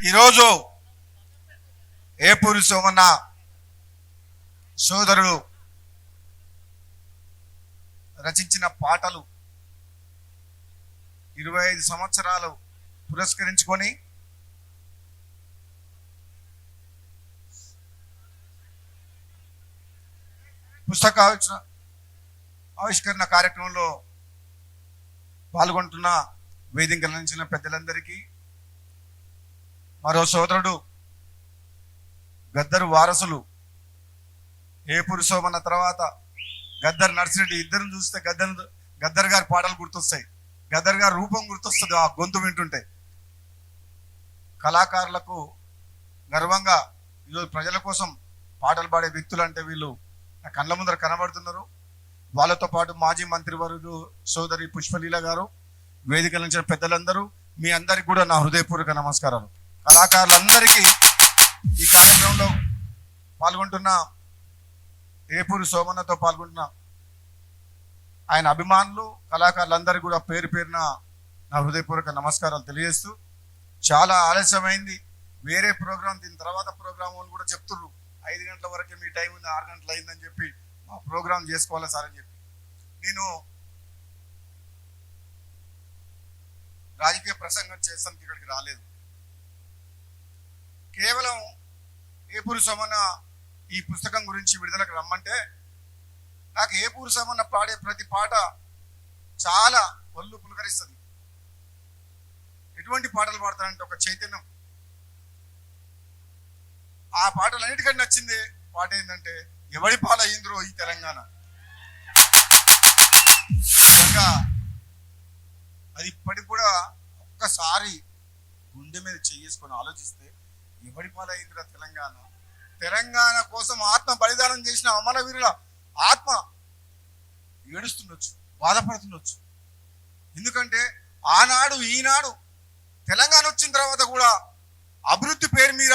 ఈరోజు ఏపూరి సోమన్న సోదరుడు రచించిన పాటలు 25 సంవత్సరాలు పురస్కరించుకొని పుస్తక ఆవిష్కరణ కార్యక్రమంలో పాల్గొంటున్న వేదిక అందించిన పెద్దలందరికీ, మరో సోదరుడు గద్దరు వారసులు ఏపూరి సోమన్న తర్వాత గద్దర్ నర్సిరెడ్డి, ఇద్దరిని చూస్తే గద్దర్ గారి పాటలు గుర్తొస్తాయి, గద్దర్ గారి రూపం గుర్తొస్తుంది ఆ గొంతు వింటుంటే. కళాకారులకు గర్వంగా ఈరోజు ప్రజల కోసం పాటలు పాడే వ్యక్తులు అంటే వీళ్ళు నా కళ్ళ ముందర కనబడుతున్నారు. వాళ్ళతో పాటు మాజీ మంత్రివర్యులు సోదరి పుష్పలీల గారు, వేదిక నుంచి పెద్దలందరూ, మీ అందరికి కూడా నా హృదయపూర్వక నమస్కారాలు. కళాకారులందరికీ, ఈ కార్యక్రమంలో పాల్గొంటున్న ఏపూరి సోమన్నతో పాల్గొంటున్న ఆయన అభిమానులు, కళాకారులందరికీ కూడా పేరు పేరున నా హృదయపూర్వక నమస్కారాలు తెలియజేస్తూ, చాలా ఆలస్యమైంది, వేరే ప్రోగ్రాం, దీని తర్వాత ప్రోగ్రాం అని కూడా చెప్తున్నారు. 5 గంటల వరకే మీ టైం ఉంది, 6 గంటలు అయిందని చెప్పి మా ప్రోగ్రాం చేసుకోవాలి సార్ అని చెప్పి. నేను రాజకీయ ప్రసంగం చేస్తానికి ఇక్కడికి రాలేదు. కేవలం ఏపూరి సోమన్న ఈ పుస్తకం గురించి విడుదలకు రమ్మంటే, నాకు ఏపూరి సోమన్న పాడే ప్రతి పాట చాలా ఒళ్ళు పులకరిస్తుంది. ఎటువంటి పాటలు పాడతానంటే ఒక చైతన్యం. ఆ పాటలు అన్నిటికంటే నచ్చింది పాట ఏంటంటే, ఎవడి పాలయ్యింద్రో ఈ తెలంగాణ. నిజంగా అది ఇప్పటికి కూడా ఒక్కసారి గుండె మీద చేసుకొని ఆలోచిస్తే, ఎవడి పాలయ్యిందిరా తెలంగాణ, తెలంగాణ కోసం ఆత్మ బలిదానం చేసిన అమరవీరుల ఆత్మ ఏడుస్తుండొచ్చు, బాధపడుతుండొచ్చు. ఎందుకంటే ఆనాడు ఈనాడు తెలంగాణ వచ్చిన తర్వాత కూడా అభివృద్ధి పేరు మీద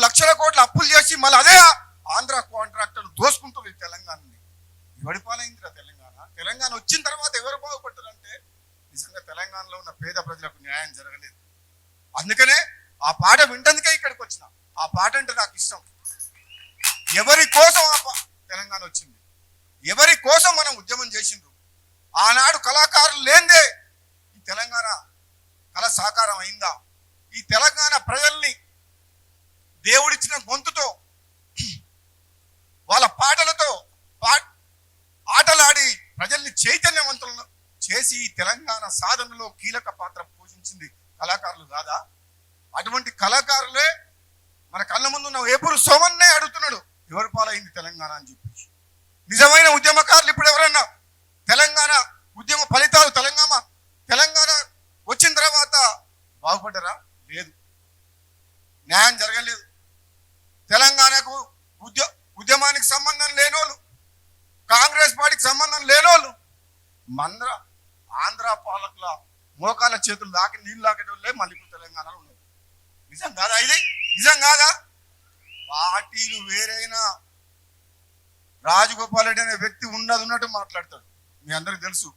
లక్షల కోట్ల అప్పులు చేసి మళ్ళీ అదే ఆంధ్ర కాంట్రాక్టర్లు దోసుకుంటుంది తెలంగాణని. ఎవడి పాలైందిరా తెలంగాణ. తెలంగాణ వచ్చిన తర్వాత ఎవరు బాగుపడతారంటే, నిజంగా తెలంగాణలో ఉన్న పేద ప్రజలకు న్యాయం జరగలేదు. అందుకనే ఆ పాట వింటందుకే ఇక్కడికి వచ్చిన. ఆ పాట అంటే నాకు ఇష్టం. ఎవరి కోసం తెలంగాణ వచ్చింది, ఎవరి కోసం మనం ఉద్యమం చేసిండ్రు. ఆనాడు కళాకారులు లేందే ఈ తెలంగాణ కళ సాకారం అయిందా? ఈ తెలంగాణ ప్రజల్ని దేవుడిచ్చిన గొంతుతో, వాళ్ళ పాటలతో ఆటలాడి ప్రజల్ని చైతన్యవంతులను చేసి ఈ తెలంగాణ సాధనలో కీలక పాత్ర పోషించింది కళాకారులు కాదా? అటువంటి కళాకారులే మన కళ్ళ ముందు ఉన్న ఏపూరి సోమన్నే అడుగుతున్నాడు, ఎవరి పాలైంది తెలంగాణ అని చెప్పేసి. నిజమైన ఉద్యమకారులు ఇప్పుడు ఎవరన్నా తెలంగాణ ఉద్యమ ఫలితాలు తెలంగాణ వచ్చిన తర్వాత బాగుపడ్డారా? లేదు, న్యాయం జరగలేదు. తెలంగాణకు ఉద్యమానికి సంబంధం లేనోళ్ళు, కాంగ్రెస్ పార్టీకి సంబంధం లేనోళ్ళు ఆంధ్ర పాలకుల మోకాల చేతులు దాకి నీళ్ళు దాకేటోళ్ళే మళ్ళీ ఇప్పుడు తెలంగాణలో ఉన్నారు. నిజం కాదా ఇది? నిజం కాదా? పార్టీలు వేరైనా రాజగోపాల్ రెడ్డి అనే వ్యక్తి ఉన్నట్టు మాట్లాడతాడు. మీ అందరికి తెలుసు.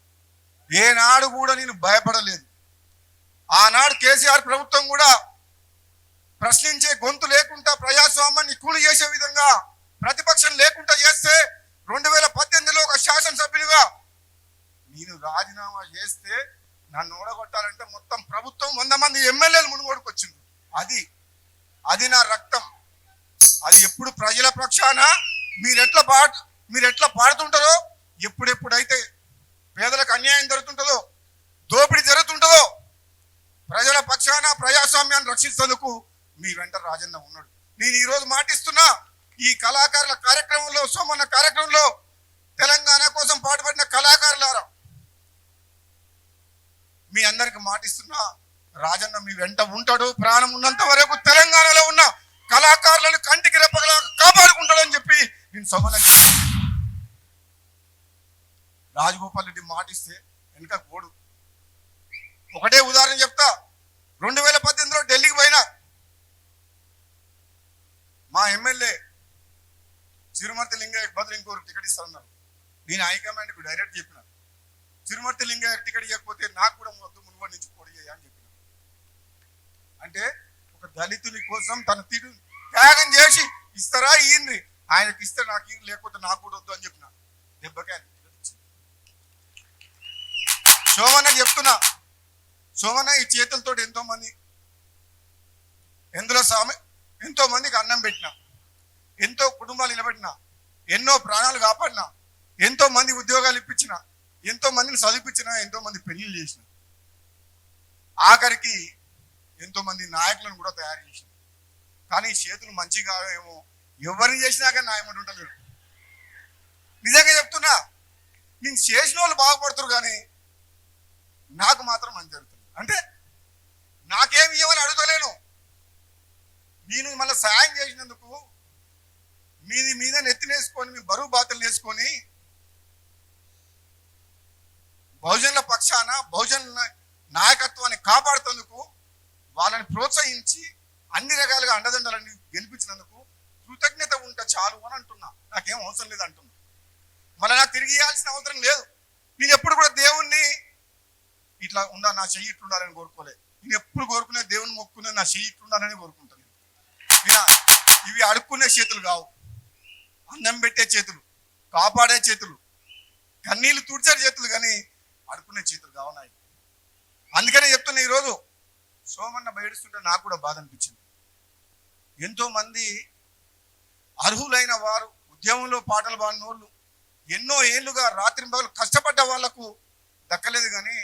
ఏనాడు కూడా నేను భయపడలేదు. ఆనాడు కేసీఆర్ ప్రభుత్వం కూడా ప్రశ్నించే గొంతు లేకుండా ప్రజాస్వామ్యాన్ని కూలి చేసే విధంగా ప్రతిపక్షం లేకుండా చేస్తే 2018లో ఒక శాసనసభ్యులుగా నేను రాజీనామా చేస్తే నన్ను ఓడగొట్టాలంటే మొత్తం ప్రభుత్వం 100 మంది ఎమ్మెల్యేలు మునుగోడుకు వచ్చింది. అది నా రక్తం. అది ఎప్పుడు ప్రజల పక్షాన మీరెట్లా పాడుతుంటారో, ఎప్పుడెప్పుడైతే పేదలకు అన్యాయం జరుగుతుంటుందో, దోపిడీ జరుగుతుంటుందో, ప్రజల పక్షాన ప్రజాస్వామ్యాన్ని రక్షించేందుకు మీ వెంట రాజన్న ఉన్నాడు. నేను ఈరోజు మాటిస్తున్నా, ఈ కళాకారుల కార్యక్రమంలో, సోమన్న కార్యక్రమంలో తెలంగాణ కోసం పాటుపడిన కళాకారులారా, మీ అందరికి మాటిస్తున్నా, రాజన్న మీ వెంట ఉంటాడు. ప్రాణం ఉన్నంత వరకు తెలంగాణలో ఉన్న కళాకారులను కంటికి రెప్పగల కాపాడుకుంటాడని చెప్పి నేను సోమన్న రాజగోపాల్ రెడ్డి మాటిస్తే వెనుక గోడు. ఒకటే ఉదాహరణ చెప్తా. 2018లో ఢిల్లీకి పోయినా మా ఎమ్మెల్యే చిరుమర్తి లింగయ్య బదులు ఇంకోరు టికెట్ ఇస్తారన్నారు. నేను హైకమాండ్కు డైరెక్ట్ చెప్పిన, చిరుమర్తి లింగయ్య టికెట్ ఇవ్వకపోతే నాకు కూడా వద్దు, మునుగోడు నుంచి పోటీ చేయ అని చెప్పిన. అంటే ఒక దళితుని కోసం తన తీరు త్యాగం చేసి ఇస్తారా ఈయన్ని, ఆయనకి ఇస్తే నాకు ఈయన లేకపోతే నాకు కూడా వద్దు అని చెప్పిన దెబ్బకే ఆయన సోమన్న చెప్తున్నా. సోమన్న ఈ చేతులతో ఎంతో మంది ఎంతో మందికి అన్నం పెట్టిన, ఎంతో కుటుంబాలు నిలబెట్టిన, ఎన్నో ప్రాణాలు కాపాడిన, ఎంతో మంది ఉద్యోగాలు ఇప్పించిన, ఎంతో మందిని చదివించిన, ఎంతో మంది పెళ్లిళ్ళు చేసిన, ఆఖరికి ఎంతో మంది నాయకులను కూడా తయారు చేసిన. కానీ చేతులు మంచిగా ఏమో ఎవరిని చేసినా కానీ న్యాయమంటూ ఉండలేడు. నిజంగా చెప్తున్నా, నేను చేసిన వాళ్ళు బాగుపడుతున్నారు కానీ నాకు మాత్రం మంచి జరుగుతుంది. అంటే నాకేమి ఇవ్వని అడుగుతలేను, నేను మళ్ళీ సాయం చేసినందుకు మీది మీద నెత్తినేసుకొని మీ బరువు బాధ్యతలు వేసుకొని బహుజనుల పక్షాన బహుజనుల నాయకత్వాన్ని కాపాడుతందుకు వాళ్ళని ప్రోత్సహించి అన్ని రకాలుగా అండదండలని గెలిపించినందుకు కృతజ్ఞత ఉంటే చాలు అని అంటున్నా. నాకేం అవసరం లేదు అంటున్నా. మళ్ళీ నాకు తిరిగి ఇవ్వాల్సిన అవసరం లేదు. నేను ఎప్పుడు కూడా దేవుణ్ణి ఇట్లా ఉండా నా చెయ్యి ఇట్లుండాలని కోరుకోలేదు. నేను ఎప్పుడు కోరుకునే దేవుని మొక్కునే నా చెయ్యి ఇట్లుండాలని కోరుకుంటాను. ఇవి అడుక్కునే చేతులు కావు, అన్నం పెట్టే చేతులు, కాపాడే చేతులు, కన్నీళ్లు తుడిచే చేతులు, కానీ అడుక్కునే చేతులు కావున్నాయి. అందుకనే చెప్తున్నా, ఈరోజు సోమన్న బయడుస్తుంటే నాకు కూడా బాధ అనిపించింది. ఎంతో మంది అర్హులైన వారు, ఉద్యమంలో పాటలు పాడిన వాళ్ళు, ఎన్నో ఏళ్లుగా రాత్రి పగలు కష్టపడ్డ వాళ్లకు దక్కలేదు. కానీ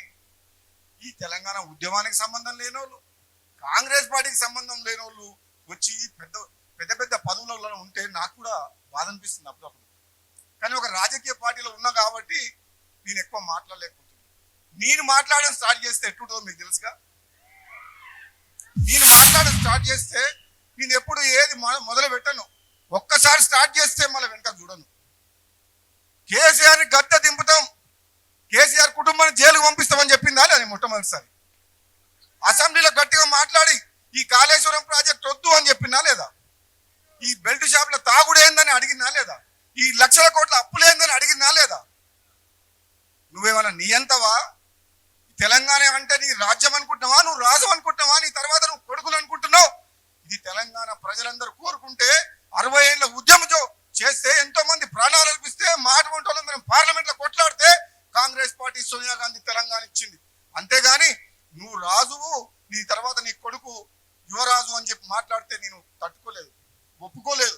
ఈ తెలంగాణ ఉద్యమానికి సంబంధం లేని వాళ్ళు, కాంగ్రెస్ పార్టీకి సంబంధం లేని వాళ్ళు వచ్చి పెద్ద పెద్ద పదవులలో ఉంటే నాకు కూడా బాధ అనిపిస్తుంది అప్పుడప్పుడు. కానీ ఒక రాజకీయ పార్టీలో ఉన్నా కాబట్టి నేను ఎక్కువ మాట్లాడలేకపోతున్నాను. నేను మాట్లాడడం స్టార్ట్ చేస్తే ఎట్లుంటుందో మీకు తెలుసుగా. నేను మాట్లాడడం స్టార్ట్ చేస్తే నేను ఎప్పుడు ఏది మొదలు పెట్టను. ఒక్కసారి స్టార్ట్ చేస్తే మళ్ళీ వెనక చూడను. కేసీఆర్ని గద్దె దింపుతాం, కేసీఆర్ కుటుంబాన్ని జైలుకు పంపిస్తామని చెప్పిందా లేదా మొట్టమొదటిసారి? అసెంబ్లీలో గట్టిగా మాట్లాడి ఈ కాళేశ్వరం ప్రాజెక్ట్ వద్దు అని చెప్పినా లేదా? ఈ బెల్ట్ షాప్ల తాగుడేందని అడిగినా లేదా? ఈ లక్షల కోట్ల అప్పులేందని అడిగినా లేదా? నువ్వేమన్నా నియంతవా? తెలంగాణ అంటే నీ రాజ్యం అనుకుంటున్నావా? నువ్వు రాజు అనుకుంటున్నావా? నీ తర్వాత నువ్వు కొడుకులు అనుకుంటున్నావు? ఇది తెలంగాణ ప్రజలందరూ కోరుకుంటే 60 ఏళ్ళ ఉద్యమం చేస్తే, ఎంతో మంది ప్రాణాలు అర్పిస్తే, మాట వంటి వాళ్ళందరం పార్లమెంట్ లో కొట్లాడితే కాంగ్రెస్ పార్టీ సోనియా గాంధీ తెలంగాణ ఇచ్చింది. అంతేగాని నువ్వు రాజువు, నీ తర్వాత నీ కొడుకు యువరాజు అని చెప్పి మాట్లాడితే నేను తట్టుకోలేదు, ఒప్పుకోలేదు.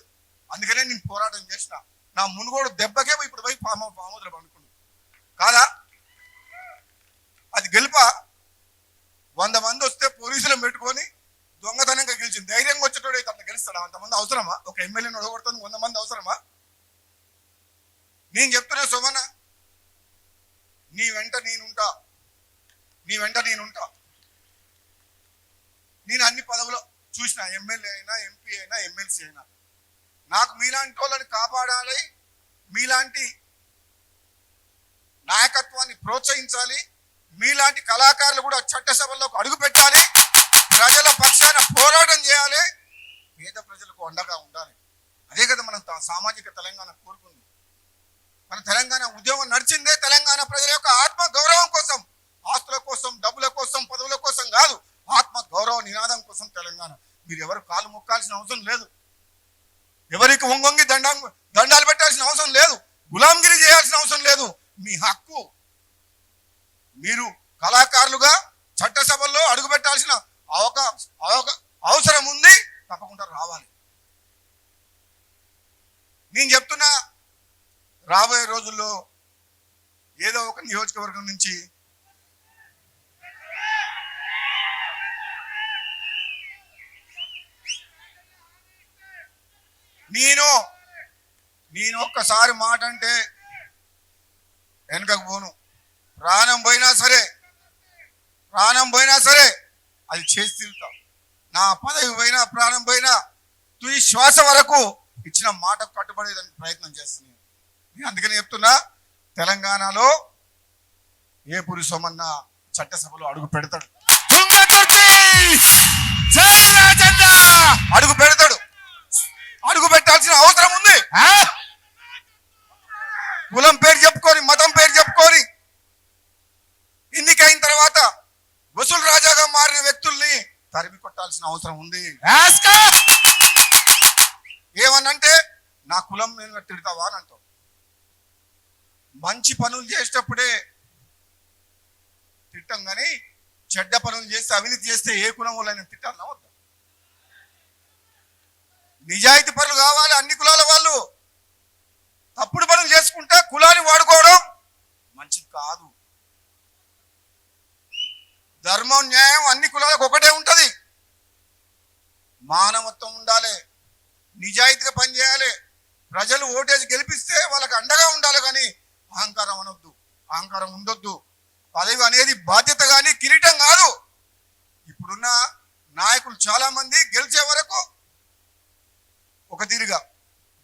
అందుకనే నేను పోరాటం చేసిన. నా మునుగోడు దెబ్బకే ఇప్పుడు పోయి పాముద్ర పండుకుండు కాదా? అది గెలుప. 100 మంది వస్తే పోలీసులను పెట్టుకొని దొంగతనంగా గెలిచింది. ధైర్యంగా వచ్చేటోడు అయితే అట్లా గెలుస్తాడా? అంతమంది అవసరమా? ఒక ఎమ్మెల్యేని ఒడగొడుతుంది 100 మంది అవసరమా? నేను చెప్తున్నా సోమన్న, నీ వెంట నేనుంటా. నేను అన్ని పదవులు చూసిన, ఎమ్మెల్యే అయినా, ఎంపీ అయినా, ఎమ్మెల్సీ అయినా. నాకు మీలాంటి వాళ్ళని కాపాడాలి, మీలాంటి నాయకత్వాన్ని ప్రోత్సహించాలి, మీలాంటి కళాకారులు కూడా చట్టసభల్లోకి అడుగు పెట్టాలి, ప్రజల పక్షాన పోరాటం చేయాలి, పేద ప్రజలకు అండగా ఉండాలి. అదే కదా మనం సామాజిక తెలంగాణ కోరుకుంది. మన తెలంగాణ ఉద్యమం నడిచిందే తెలంగాణ ప్రజల యొక్క ఆత్మ గౌరవం కోసం, ఆస్తుల కోసం, డబ్బుల కోసం, పదవుల కోసం కాదు, ఆత్మ గౌరవ నినాదం కోసం తెలంగాణ. మీరు ఎవరు కాలు మొక్కాల్సిన అవసరం లేదు, ఎవరికి వంగొంగి దండాలు పెట్టాల్సిన అవసరం లేదు, గులాంగిరి చేయాల్సిన అవసరం లేదు. మీ హక్కు. మీరు కళాకారులుగా చట్టసభల్లో అడుగు పెట్టాల్సిన అవసరం ఉంది, తప్పకుండా రావాలి. నేను చెప్తున్నా, రాబోయే రోజుల్లో ఏదో ఒక నియోజకవర్గం నుంచి నేను ఒక్కసారి మాట అంటే వెనకకు పోను. ప్రాణం పోయినా సరే అది చేసి తిరుగుతాం. నా పదవి పోయినా, ప్రాణం పోయినా, తుది శ్వాస వరకు ఇచ్చిన మాట కట్టుబడేదానికి ప్రయత్నం చేస్తున్నాను. నేను అందుకని చెప్తున్నా, తెలంగాణలో ఏపూరి సోమన్న చట్టసభలో అడుగు పెడతాడు, అడుగు పెట్టాల్సిన అవసరం ఉంది. కులం పేరు చెప్పుకొని, మతం పేరు చెప్పుకొని ఎన్నికైన తర్వాత వసూలు రాజాగా మారిన వ్యక్తుల్ని తరిమి కొట్టాల్సిన అవసరం ఉంది. ఏమనంటే నా కులం నేను తిడతావా అని అంటావు. మంచి పనులు చేసేటప్పుడే తిట్టం కానీ చెడ్డ పనులు చేస్తే అవినీతి చేస్తే ఏ కులం వాళ్ళని తిట్టాలన్నా వద్దా? నిజాయితీ పనులు కావాలి అన్ని కులాల వాళ్ళు. తప్పుడు పనులు చేసుకుంటే కులాన్ని వాడుకోవడం మంచిది కాదు. ధర్మం న్యాయం అన్ని కులాలకు ఒకటే ఉంటది. మానవత్వం ఉండాలి, నిజాయితీగా పనిచేయాలి. ప్రజలు ఓటేసి గెలిపిస్తే వాళ్ళకి అండగా ఉండాలి, కానీ అహంకారం అనొద్దు, అహంకారం ఉండొద్దు. పదవి అనేది బాధ్యత కానీ కిరీటం కాదు. ఇప్పుడున్న నాయకులు చాలా మంది గెలిచే వరకు ఒక తీరుగా,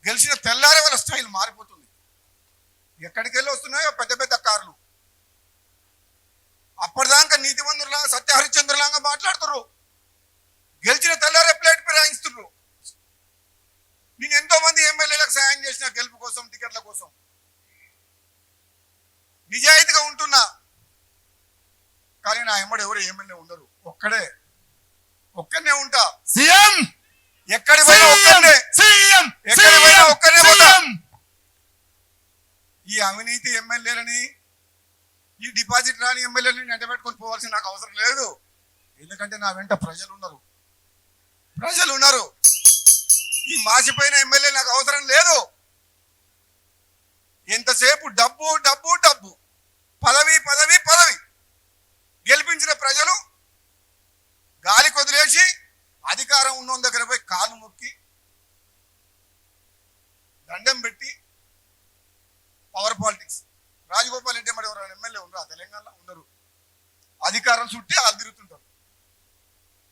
గెలిచిన తెల్లారే వాళ్ళ స్టైల్ మారిపోతుంది. ఎక్కడికి వెళ్ళి వస్తున్నాయో పెద్ద పెద్ద కార్లు. అప్పటిదాకా నీతివంతులా సత్యహరిశ్చంద్రులాగా మాట్లాడుతున్నారు. గెలిచిన తెల్లారే ప్లేట్ ఫిరాయిస్తున్నారు. నేను ఎంతో మంది ఎమ్మెల్యేలకు సాయం చేసిన గెలుపు కోసం, టికెట్ల కోసం. నిజాయితీగా ఉంటున్నా, కానీ నా ఎమ్మడు ఎవరు ఎమ్మెల్యే ఉండరు. ఒక్కనే ఉంటా. సీఎం ఎక్కడి పోయినా ఒక్కనే పోతా. ఈ అవినీతి ఎమ్మెల్యేలని, ఈ డిపాజిట్ రాని ఎమ్మెల్యేలని వెంట పెట్టుకొని పోవాల్సిన నాకు అవసరం లేదు. ఎందుకంటే నా వెంట ప్రజలు ఉన్నారు. ఈ మాసిపోయిన ఎమ్మెల్యే నాకు అవసరం లేదు. ఎంతసేపు డబ్బు డబ్బు డబ్బు, పదవి పదవి పదవి. గెలిపించిన ప్రజలు గాలి కొదిలేసి అధికారం ఉన్న దగ్గర పోయి కాలు మొక్కి దండం పెట్టి పవర్ పాలిటిక్స్. రాజగోపాల్ రెడ్డి మరి ఎవరైనా ఎమ్మెల్యే ఉండరా తెలంగాణలో? ఉండరు. అధికారం చుట్టి వాళ్ళు తిరుగుతుంటారు.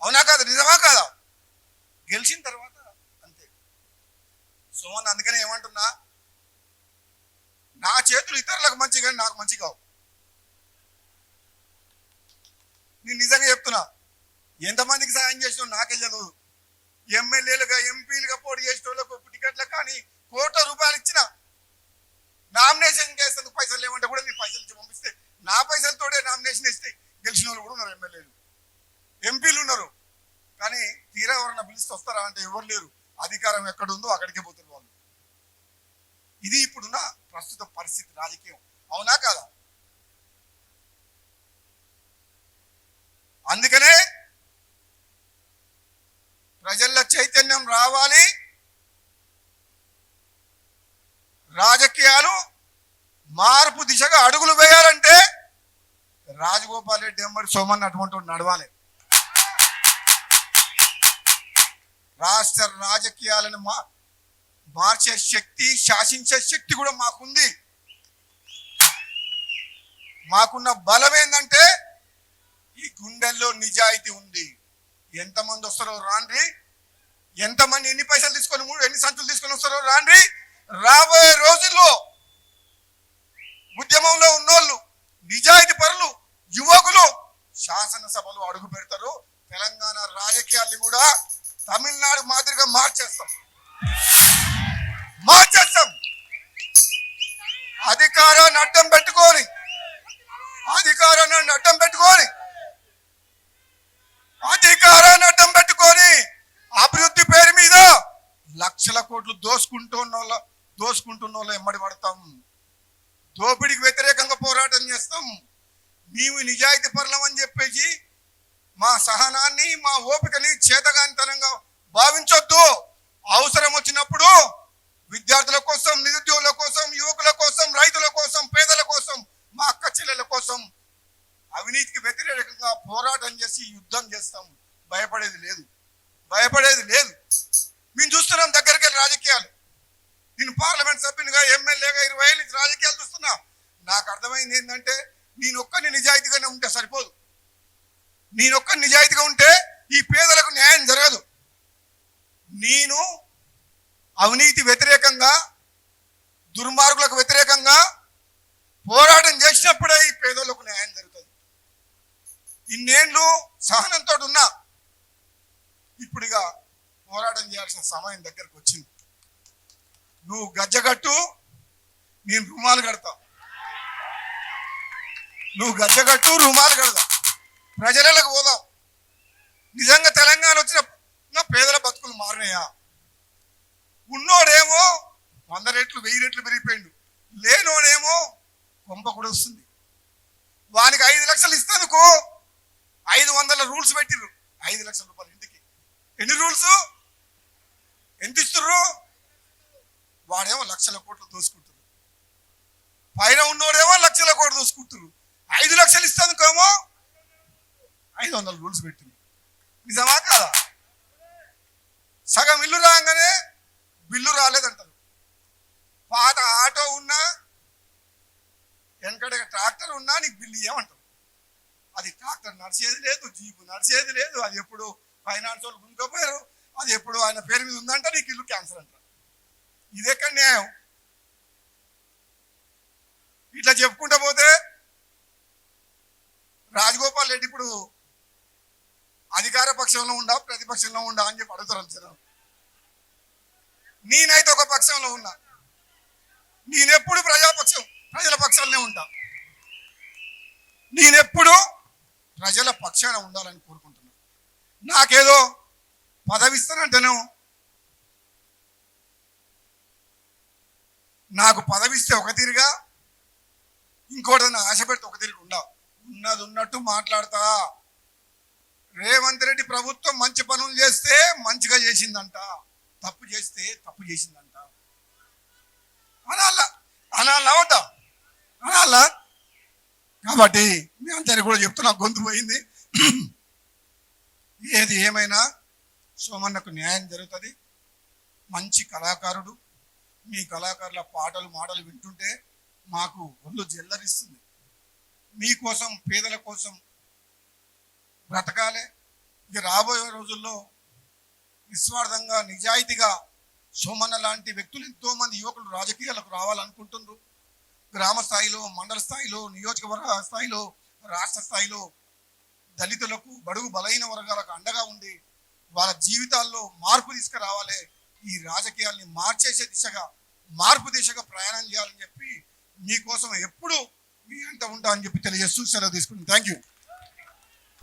అవునా కాదా? నిజమా కాదా? గెలిచిన తర్వాత అంతే. సోమన్ అందుకనే ఏమంటున్నా, నా చేతులు ఇతరులకు మంచి కానీ నాకు మంచి కావు. నేను నిజంగా చెప్తున్నా. ఎంతమందికి సాయం చేసిన నాకే చదువు. ఎమ్మెల్యేలుగా ఎంపీలుగా పోటీ చేసిన వాళ్ళకు టికెట్లకు కానీ కోట్ల రూపాయలు ఇచ్చిన, నామినేషన్ చేసేందుకు పైసలు లేవంటే కూడా నేను పైసలు ఇచ్చి పంపిస్తే నా పైసలతోనే నామినేషన్ ఇస్తే గెలిచిన వాళ్ళు కూడా ఉన్నారు. ఎమ్మెల్యేలు ఎంపీలు ఉన్నారు. కానీ తీరా ఎవరన్నా పిలిస్తే వస్తారా అంటే ఎవరు లేరు. అధికారం ఎక్కడుందో అక్కడికే పోతారు వాళ్ళు. ఇది ఇప్పుడున్న ప్రస్తుత పరిస్థితి రాజకీయం. అవునా కాదా? అందుకనే ప్రజల్లో చైతన్యం రావాలి. రాజకీయాలు మార్పు దిశగా అడుగులు వేయాలంటే రాజగోపాల్ రెడ్డి ఎంబడి సోమన్ అటువంటి నడవాలి. రాష్ట్ర రాజకీయాలను మార్చే శక్తి, శాసించే శక్తి కూడా మాకుంది. మాకున్న బలం ఏంటంటే ఈ గుండెల్లో నిజాయితీ ఉంది. ఎంతమంది వస్తారో రాండ్రి, ఎంతమంది ఎన్ని పైసలు తీసుకొని ఎన్ని సంచులు తీసుకొని వస్తారో రాండ్రి. రాబోయే రోజుల్లో ఉద్యమంలో ఉన్నోళ్ళు, నిజాయితీ పరులు, యువకులు శాసనసభలో అడుగు పెడతారు. తెలంగాణ రాజకీయాల్ని కూడా తమిళనాడు మాదిరిగా మార్చేస్తాం. అధికారాన్ని అడ్డం పెట్టుకొని అభివృద్ధి పేరు మీద లక్షల కోట్లు దోసుకుంటున్న వాళ్ళు ఎమ్మడి పడతాం. దోపిడికి వ్యతిరేకంగా పోరాటం చేస్తాం. మేము నిజాయితీ పరులం అని చెప్పేసి మా సహనాన్ని, మా ఓపికని చేతగానితనంగా భావించొద్దు. అవసరం వచ్చినప్పుడు విద్యార్థుల కోసం, నిరుద్యోగుల కోసం, యువకుల కోసం, రైతుల కోసం, పేదల కోసం, మా అక్క చెల్లెల కోసం అవినీతికి వ్యతిరేకంగా పోరాటం చేసి యుద్ధం చేస్తాం. భయపడేది లేదు. మేము చూస్తున్నాం దగ్గరికి వెళ్ళి రాజకీయాలు. నేను పార్లమెంట్ సభ్యునిగా, ఎమ్మెల్యేగా 20 ఏళ్ళ నుంచి రాజకీయాలు చూస్తున్నా. నాకు అర్థమైంది ఏంటంటే, నేనొక్కని నిజాయితీగానే ఉంటే సరిపోదు. నేనొక్కని నిజాయితీగా ఉంటే ఈ పేదలకు న్యాయం జరగదు. నేను అవినీతి వ్యతిరేకంగా, దుర్మార్గులకు వ్యతిరేకంగా పోరాటం చేసినప్పుడే ఈ పేదలకు న్యాయం జరుగుతుంది. ఇన్నేళ్ళు సహనంతో ఉన్నా, ఇప్పుడుగా పోరాటం చేయాల్సిన సమయం దగ్గరకు వచ్చింది. నువ్వు గజ్జగట్టు, నేను రుమాలు కడతా. నువ్వు గజ్జగట్టు, రుమాలు కడతా. ప్రజలకు పోదాం. నిజంగా తెలంగాణ వచ్చిన పేదల బతుకులు మారినాయా? ఉన్నోడేమో 100 రెట్లు 1000 రెట్లు పెరిగిపోయిండు, లేనోడేమో కొంప కూడా వస్తుంది. వానికి 5 లక్షలు ఇస్తేందుకు 500 రూల్స్ పెట్టిర్రు. 5 లక్షల రూపాయలు ఇంటికి ఎన్ని రూల్స్, ఎంత ఇస్తుర్రు? వాడేమో లక్షల కోట్లు దోసుకుంటున్నారు, పైన ఉన్నోడేమో లక్షల కోట్లు దోసుకుంటున్నారు. 5 లక్షలు ఇస్తేందుకేమో 500 రూల్స్ పెట్టింది. నిజమా కాదా? సగం ఇల్లు రాగానే బిల్లు రాలేదంటారు. పాత ఆటో ఉన్నా వెనకడ ట్రాక్టర్ ఉన్నా నీకు బిల్లు ఏమంటారు? అది ట్రాక్టర్ నడిచేది లేదు, జీపు నడిచేది లేదు, అది ఎప్పుడు ఫైనాన్స్ వాళ్ళు గుంజుకోపోయారు, అది ఎప్పుడు ఆయన పేరు మీద ఉందంట, నీకు ఇల్లు క్యాన్సర్ అంటారు. ఇదెక్కడ న్యాయం? ఇట్లా చెప్పుకుంటా పోతే రాజగోపాల్ రెడ్డి ఇప్పుడు అధికార పక్షంలో ఉండా ప్రతిపక్షంలో ఉండా అని చెప్పి అడుగుతారు జనం. నేనైతే ఒక పక్షంలో ఉన్నా, నేనెప్పుడు ప్రజల పక్షాలనే ఉంటా. నేనెప్పుడు ప్రజల పక్షాన ఉండాలని కోరుకుంటున్నాను. నాకేదో పదవిస్తానంటేనే, నాకు పదవిస్తే ఒక తీరుగా, ఇంకోటి ఆశ పెడితే ఒక తీరుగా ఉన్నది ఉన్నట్టు మాట్లాడతా. రేవంత్ రెడ్డి ప్రభుత్వం మంచి పనులు చేస్తే మంచిగా చేసిందంట, తప్పు చేస్తే తప్పు చేసిందంట అనాలా వద్దా? అనాలా? కాబట్టి మీ అందరికీ కూడా చెప్తున్నా, గొంతు పోయింది. ఏది ఏమైనా సోమన్నకు న్యాయం జరుగుతుంది. మంచి కళాకారుడు. మీ కళాకారుల పాటలు మాటలు వింటుంటే మాకు ఒళ్ళు జల్లరిస్తుంది. మీకోసం, పేదల కోసం బ్రతకాలే. ఇది రాబోయే రోజుల్లో నిస్వార్థంగా నిజాయితీగా సోమన్న లాంటి వ్యక్తులు ఎంతోమంది యువకులు రాజకీయాలకు రావాలనుకుంటున్నారు. గ్రామ స్థాయిలో, మండల స్థాయిలో, నియోజకవర్గ స్థాయిలో, రాష్ట్ర స్థాయిలో దళితులకు, బడుగు బలైన వర్గాలకు అండగా ఉండి వాళ్ళ జీవితాల్లో మార్పు తీసుకురావాలి. ఈ రాజకీయాల్ని మార్చేసే దిశగా, మార్పు దిశగా ప్రయాణం చేయాలని చెప్పి మీకోసం ఎప్పుడు మీ అంట ఉంటా అని చెప్పి తెలియజేస్తూ సెలవు తీసుకుంటాను. Thank you.